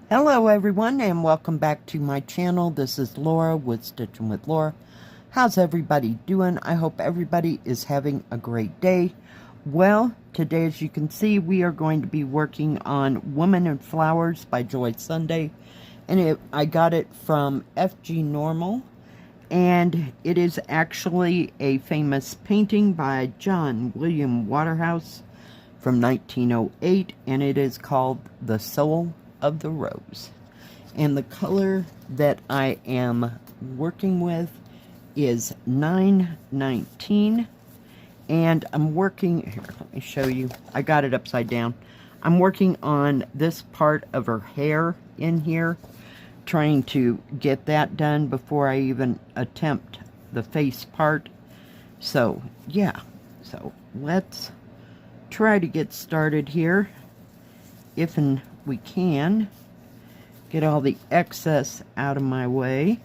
Hello everyone and welcome back to my channel. This is Laura with Stitchin with Laura. How's everybody doing? I hope everybody is having a great day. Well, today as you can see we are going to be working on Woman and Flowers by Joy Sunday. And I got it from FGNormal. And it is actually a famous painting by John William Waterhouse from 1908. And it is called The Soul of the Rose. And the color that I am working with is 919, and I'm working here, let me show you, I got it upside down. I'm working on this part of her hair in here, trying to get that done before I even attempt the face part. So yeah, so let's try to get started here if and we can get all the excess out of my way.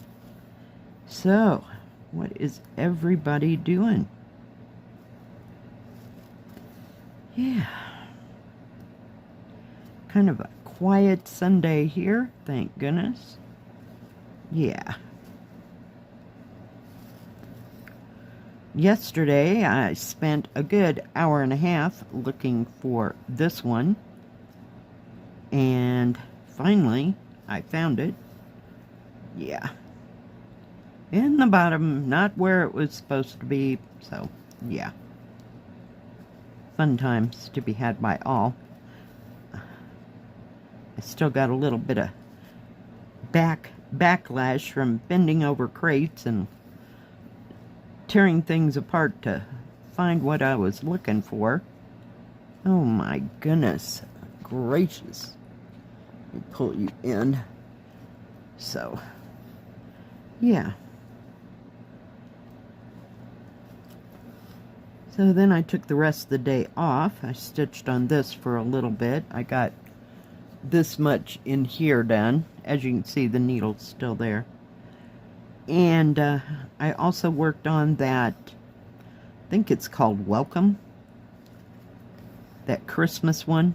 So, what is everybody doing? Yeah. Kind of a quiet Sunday here, thank goodness. Yeah. Yesterday, I spent a good hour and a half looking for this one. And finally, I found it. Yeah. In the bottom, not where it was supposed to be. So, yeah. Fun times to be had by all. I still got a little bit of backlash from bending over crates and tearing things apart to find what I was looking for. Oh my goodness gracious. Let me pull you in. So, yeah. So then I took the rest of the day off. I stitched on this for a little bit. I got this much in here done. As you can see, the needle's still there. And I also worked on that, I think it's called Welcome. That Christmas one.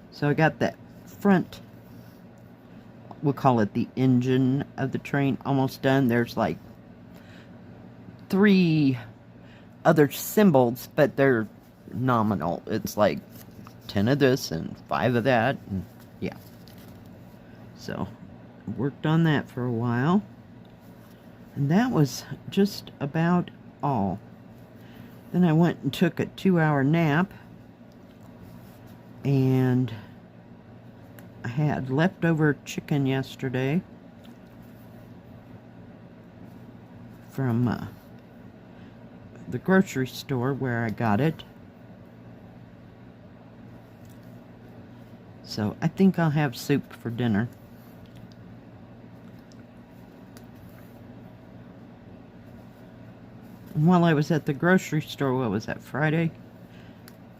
So I got that front, we'll call it the engine of the train, almost done. There's like 3 other symbols, but they're nominal. It's like 10 of this and 5 of that, and yeah. So, worked on that for a while. And that was just about all. Then I went and took a 2-hour nap. And I had leftover chicken yesterday from the grocery store where I got it. So I think I'll have soup for dinner. And while I was at the grocery store, what was that, Friday?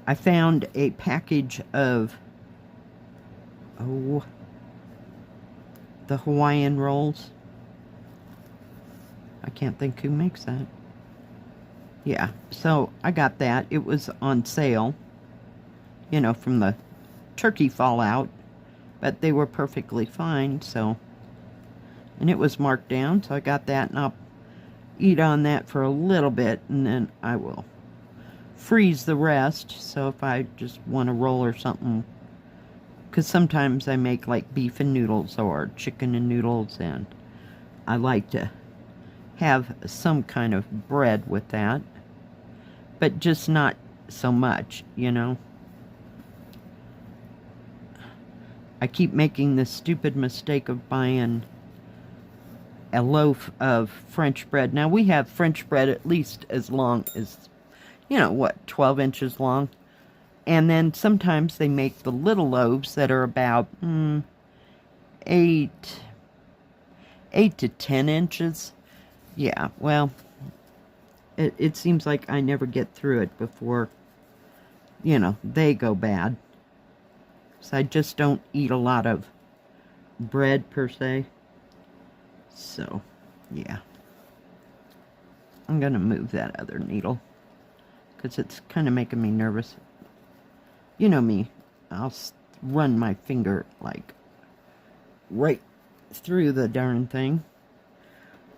I found a package of, the Hawaiian rolls. I can't think who makes that. Yeah, so I got that. It was on sale, you know, from the turkey fallout, but they were perfectly fine, so, and it was marked down, so I got that, and I'll eat on that for a little bit, and then I will freeze the rest. So if I just want a roll or something, because sometimes I make like beef and noodles or chicken and noodles, and I like to have some kind of bread with that, but just not so much, you know. I keep making the stupid mistake of buying a loaf of French bread. Now we have French bread at least as long as, you know, what, 12 inches long. And then sometimes they make the little loaves that are about 8 to 10 inches. Yeah, well, it seems like I never get through it before, you know, they go bad. So I just don't eat a lot of bread per se. So, yeah. I'm going to move that other needle, because it's kind of making me nervous. You know me, I'll run my finger like right through the darn thing.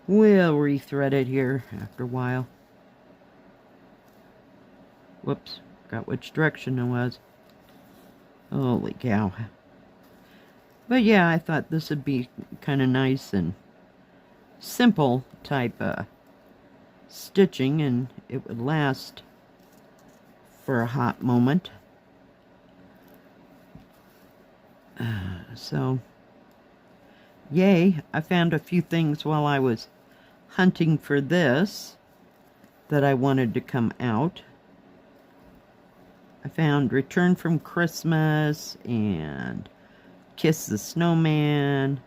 We'll rethread it here after a while. Whoops, got which direction it was. Holy cow. But yeah, I thought this would be kind of nice and simple type stitching, and it would last for a hot moment. So, yay, I found a few things while I was hunting for this that I wanted to come out. I found Return from Christmas and Kiss the Snowman.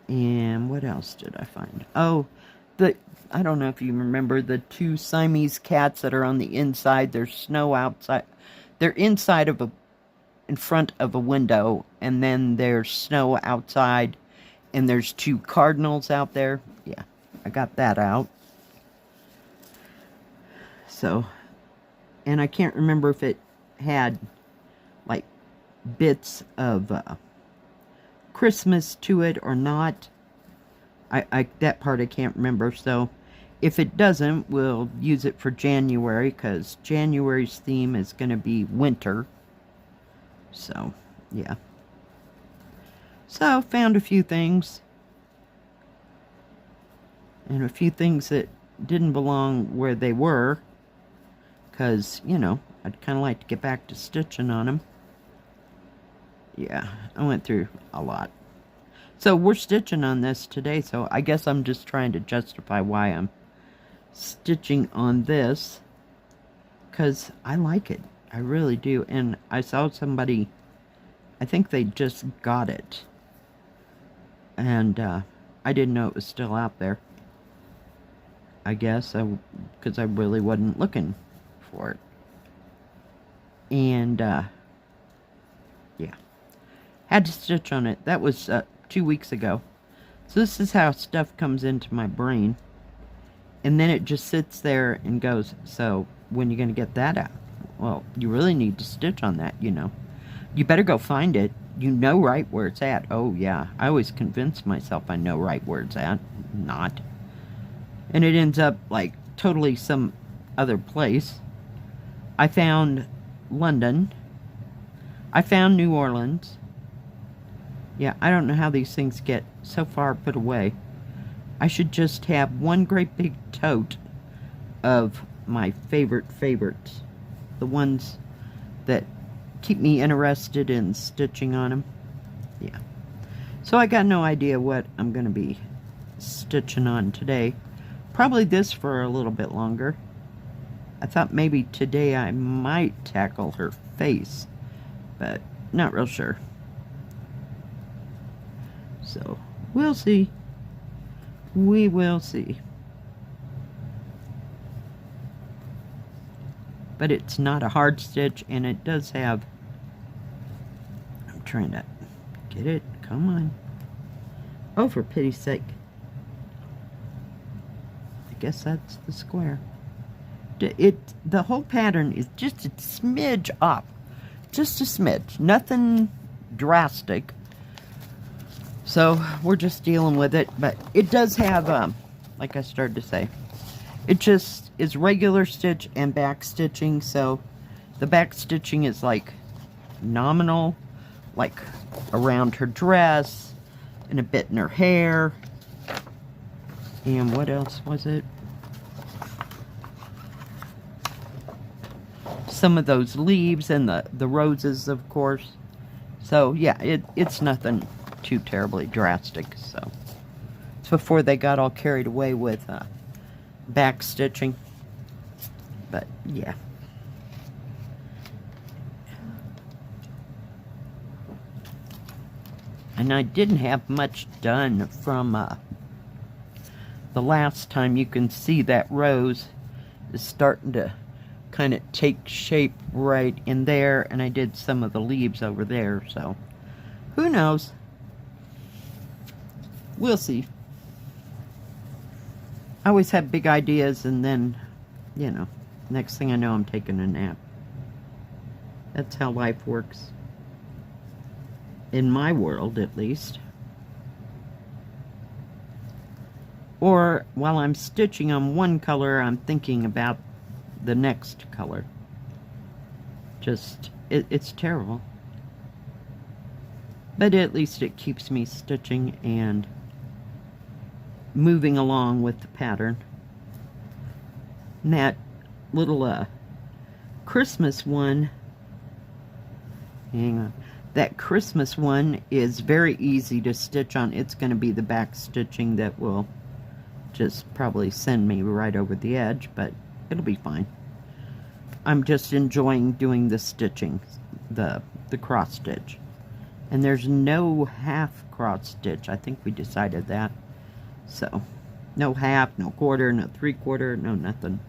And what else did I find? Oh, I don't know if you remember the two Siamese cats that are on the inside. There's snow outside. They're in front of a window, and then there's snow outside, and there's two cardinals out there. Yeah, I got that out. So, and I can't remember if it had like bits of Christmas to it or not. That part I can't remember. So if it doesn't, we'll use it for January, because January's theme is going to be winter. So yeah, so found a few things, and a few things that didn't belong where they were, because, you know, I'd kind of like to get back to stitching on them. Yeah, I went through a lot. So we're stitching on this today, so I guess I'm just trying to justify why I'm stitching on this, because I like it. I really do. And I saw somebody, I think they just got it, and I didn't know it was still out there. I guess because I really wasn't looking for it. And yeah, had to stitch on it. That was 2 weeks ago. So this is how stuff comes into my brain, and then it just sits there and goes, so when are you going to get that out? Well, you really need to stitch on that, you know. You better go find it. You know right where it's at. Oh yeah, I always convince myself I know right where it's at. Not. And it ends up like totally some other place. I found London. I found New Orleans. Yeah, I don't know how these things get so far put away. I should just have one great big tote of my favorites. The ones that keep me interested in stitching on them. Yeah. So I got no idea what I'm going to be stitching on today. Probably this for a little bit longer. I thought maybe today I might tackle her face, but not real sure. So, we'll see. We will see. But it's not a hard stitch, and it does have... I'm trying to get it. Come on. Oh, for pity's sake. I guess that's the square. The whole pattern is just a smidge off. Just a smidge. Nothing drastic. So we're just dealing with it. But it does have, like I started to say, it just is regular stitch and back stitching. So the back stitching is like nominal, like around her dress and a bit in her hair. And what else was it? Some of those leaves and the roses, of course. So yeah, it's nothing too terribly drastic. So it's before they got all carried away with back stitching. But yeah. And I didn't have much done from the last time. You can see that rose is starting to kind of take shape right in there, and I did some of the leaves over there, so who knows? We'll see. I always have big ideas, and then, you know, next thing I know, I'm taking a nap. That's how life works. in my world at least. Or while I'm stitching on one color, I'm thinking about the next color. Just, it's terrible. But at least it keeps me stitching and moving along with the pattern. And that little Christmas one, hang on, that Christmas one is very easy to stitch on. It's going to be the back stitching that will just probably send me right over the edge, but it'll be fine. I'm just enjoying doing the stitching, the cross stitch. And there's no half cross stitch. I think we decided that. So, no half, no quarter, no 3/4, no nothing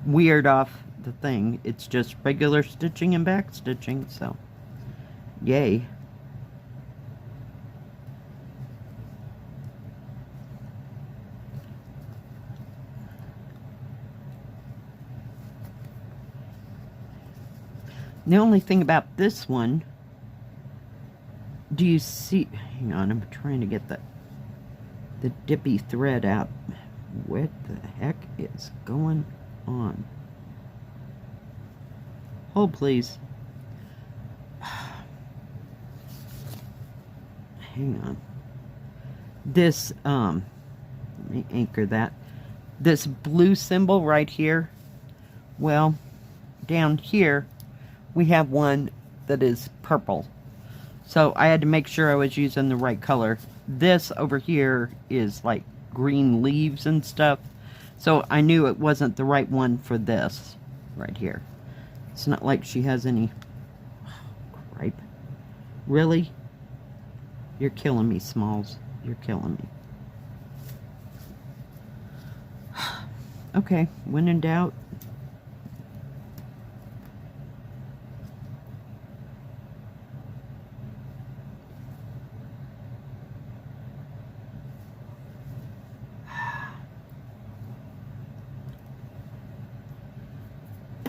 weird off the thing. It's just regular stitching and back stitching, so yay. The only thing about this one, do you see, hang on, I'm trying to get the dippy thread out. What the heck is going on? Hold please. Hang on. This, let me anchor that. This blue symbol right here, well, down here, we have one that is purple. So I had to make sure I was using the right color. This over here is like green leaves and stuff. So I knew it wasn't the right one for this right here. It's not like she has any... Oh, cripe. Really? You're killing me, Smalls. You're killing me. Okay, when in doubt.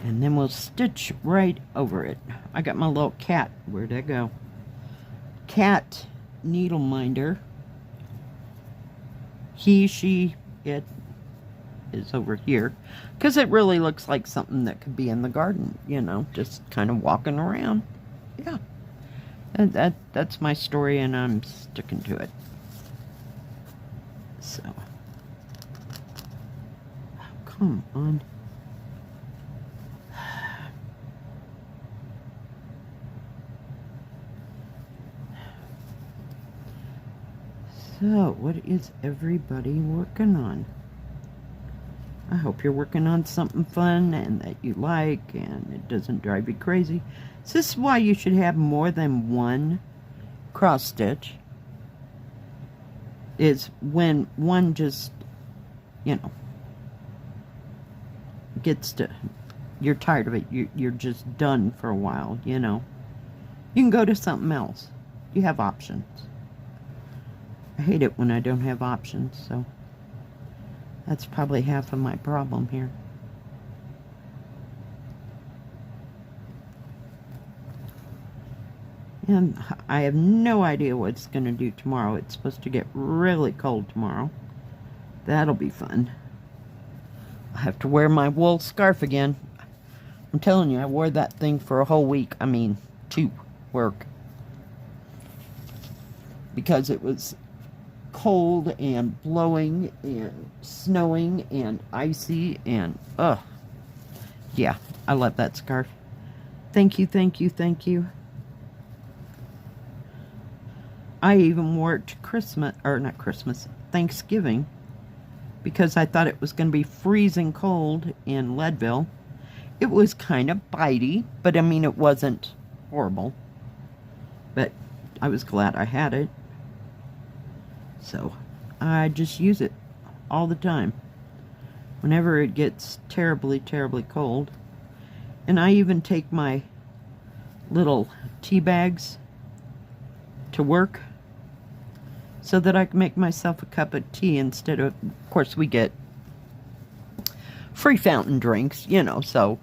And then we'll stitch right over it. I got my little cat. Where'd that go? Cat needle minder. He, she, it is over here. Because it really looks like something that could be in the garden, you know, just kind of walking around. Yeah. And that's my story, and I'm sticking to it. So. Oh, come on. So, what is everybody working on? I hope you're working on something fun and that you like and it doesn't drive you crazy. So this is why you should have more than one cross stitch. Is when one just, you know, gets to, you're tired of it. You're just done for a while, you know. You can go to something else. You have options. I hate it when I don't have options, so that's probably half of my problem here. And I have no idea what it's going to do tomorrow. It's supposed to get really cold tomorrow. That'll be fun. I have to wear my wool scarf again. I'm telling you, I wore that thing for a whole week. I mean, to work. Because it was cold and blowing and snowing and icy and yeah, I love that scarf. Thank you, thank you, thank you. I even wore it to Christmas, or not Christmas, Thanksgiving, because I thought it was going to be freezing cold in Leadville. It was kind of bitey, but I mean, it wasn't horrible. But I was glad I had it. So, I just use it all the time. Whenever it gets terribly, terribly cold. And I even take my little tea bags to work so that I can make myself a cup of tea instead of course, we get free fountain drinks, you know, so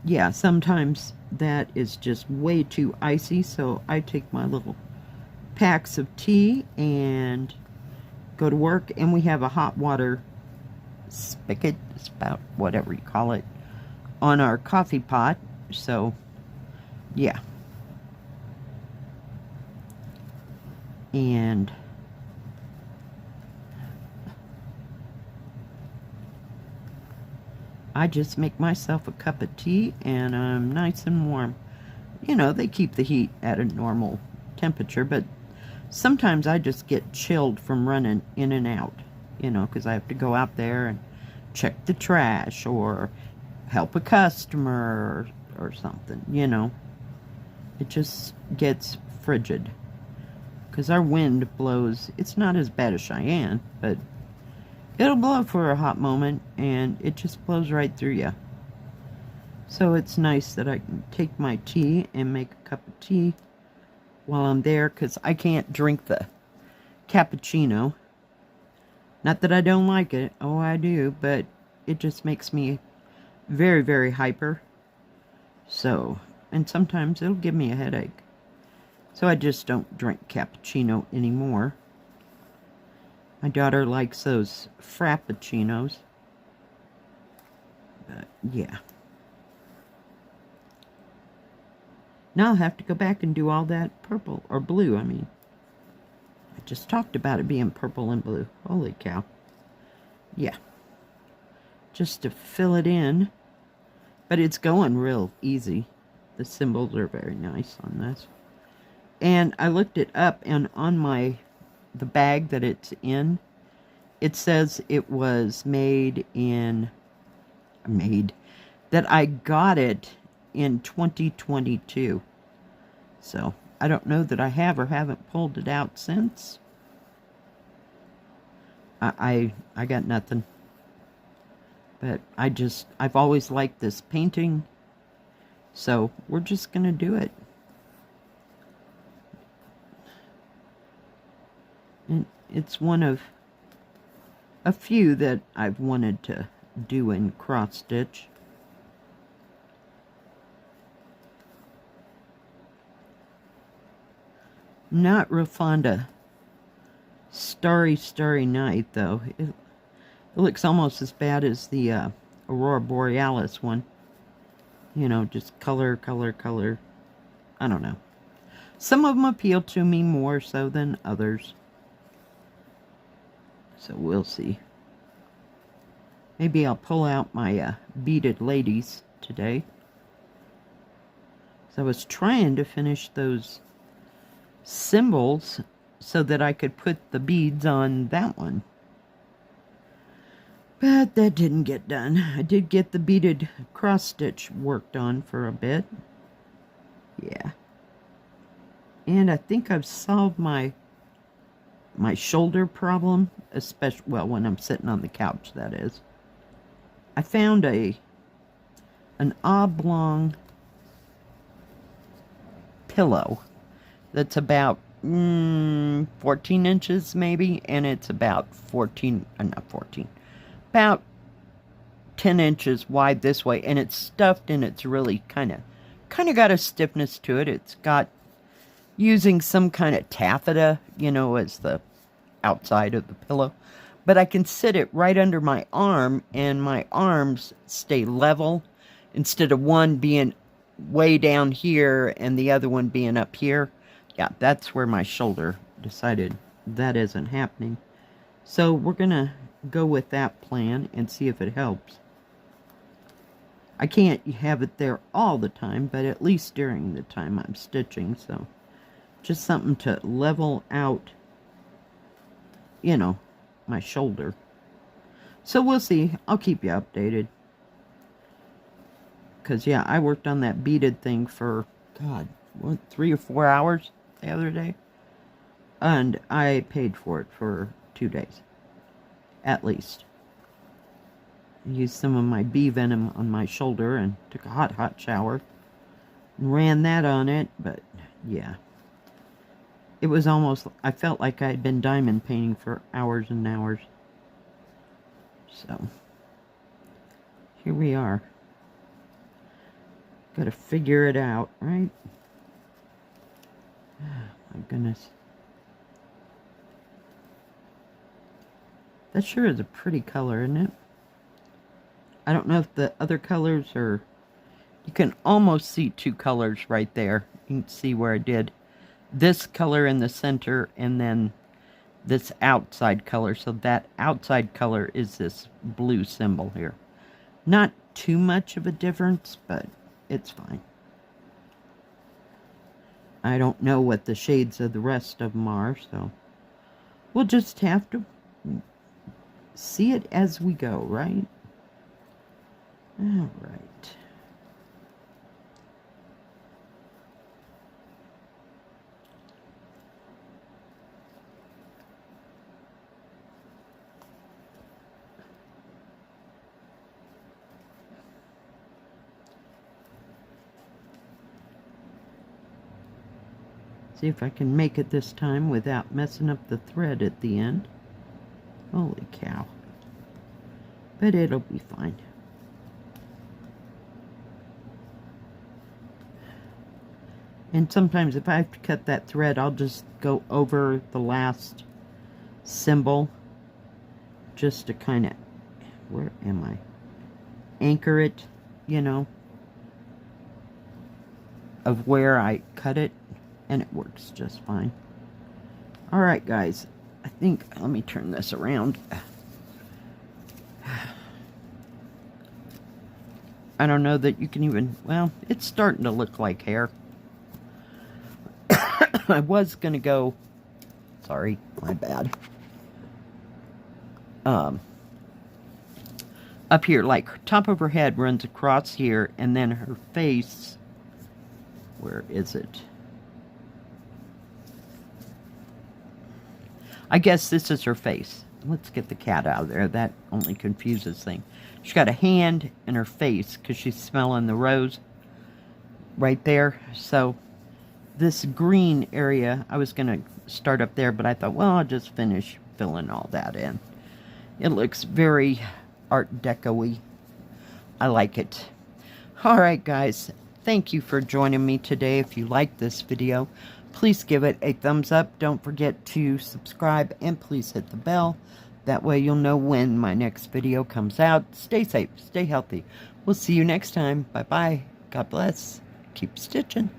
yeah, sometimes that is just way too icy, so I take my little packs of tea and go to work. And we have a hot water spigot, spout, whatever you call it, on our coffee pot. So, yeah. And I just make myself a cup of tea and I'm nice and warm. You know, they keep the heat at a normal temperature, but sometimes I just get chilled from running in and out, you know, because I have to go out there and check the trash or help a customer or something, you know. It just gets frigid because our wind blows. It's not as bad as Cheyenne, but it'll blow for a hot moment and it just blows right through you. So it's nice that I can take my tea and make a cup of tea while I'm there, because I can't drink the cappuccino. Not that I don't like it. Oh, I do. But it just makes me very, very hyper. So, and sometimes it'll give me a headache. So I just don't drink cappuccino anymore. My daughter likes those frappuccinos. But, yeah. Now I'll have to go back and do all that purple, or blue, I mean. I just talked about it being purple and blue. Holy cow. Yeah. Just to fill it in. But it's going real easy. The symbols are very nice on this. And I looked it up, and on the bag that it's in, it says it was that I got it in 2022. So I don't know that I have or haven't pulled it out since. I got nothing. But I've always liked this painting. So we're just gonna do it. And it's one of a few that I've wanted to do in cross stitch. Not real fond of starry night, though. It looks almost as bad as the Aurora Borealis one. You know, just color. I don't know. Some of them appeal to me more so than others. So we'll see. Maybe I'll pull out my beaded ladies today. So I was trying to finish those symbols so that I could put the beads on that one. But that didn't get done. I did get the beaded cross stitch worked on for a bit. Yeah. And I think I've solved my shoulder problem, especially, well, when I'm sitting on the couch, that is. I found an oblong pillow that's about 14 inches maybe, and it's about about 10 inches wide this way, and it's stuffed, and it's really kind of got a stiffness to it. It's got, using some kind of taffeta, you know, as the outside of the pillow, but I can sit it right under my arm, and my arms stay level instead of one being way down here and the other one being up here. Yeah, that's where my shoulder decided that isn't happening. So we're gonna go with that plan and see if it helps. I can't have it there all the time, but at least during the time I'm stitching, so just something to level out, you know, my shoulder. So we'll see. I'll keep you updated. Because, yeah, I worked on that beaded thing for, God, what, 3 or 4 hours the other day? And I paid for it for 2 days. At least. I used some of my bee venom on my shoulder and took a hot shower. And ran that on it, but, yeah. It was almost, I felt like I had been diamond painting for hours and hours. So, here we are. Gotta figure it out, right? Oh, my goodness. That sure is a pretty color, isn't it? I don't know if the other colors are... You can almost see two colors right there. You can see where I did this color in the center and then this outside color. So that outside color is this blue symbol here. Not too much of a difference, but it's fine. I don't know what the shades of the rest of them are, so we'll just have to see it as we go, right? All right. See if I can make it this time without messing up the thread at the end. Holy cow. But it'll be fine. And sometimes if I have to cut that thread, I'll just go over the last symbol just to kind of, where am I? Anchor it, you know, of where I cut it, and it works just fine. All right, guys, I think, let me turn this around. I don't know that you can even, well, it's starting to look like hair. I was going to go, sorry, my bad. Up here, like top of her head runs across here, and then her face, where is it? I guess this is her face. Let's get the cat out of there. That only confuses things. She's got a hand in her face because she's smelling the rose right there. So this green area, I was going to start up there, but I thought, well, I'll just finish filling all that in. It looks very Art Deco-y. I like it. All right, guys. Thank you for joining me today. If you like this video, please give it a thumbs up. Don't forget to subscribe and please hit the bell. That way you'll know when my next video comes out. Stay safe. Stay healthy. We'll see you next time. Bye-bye. God bless. Keep stitching.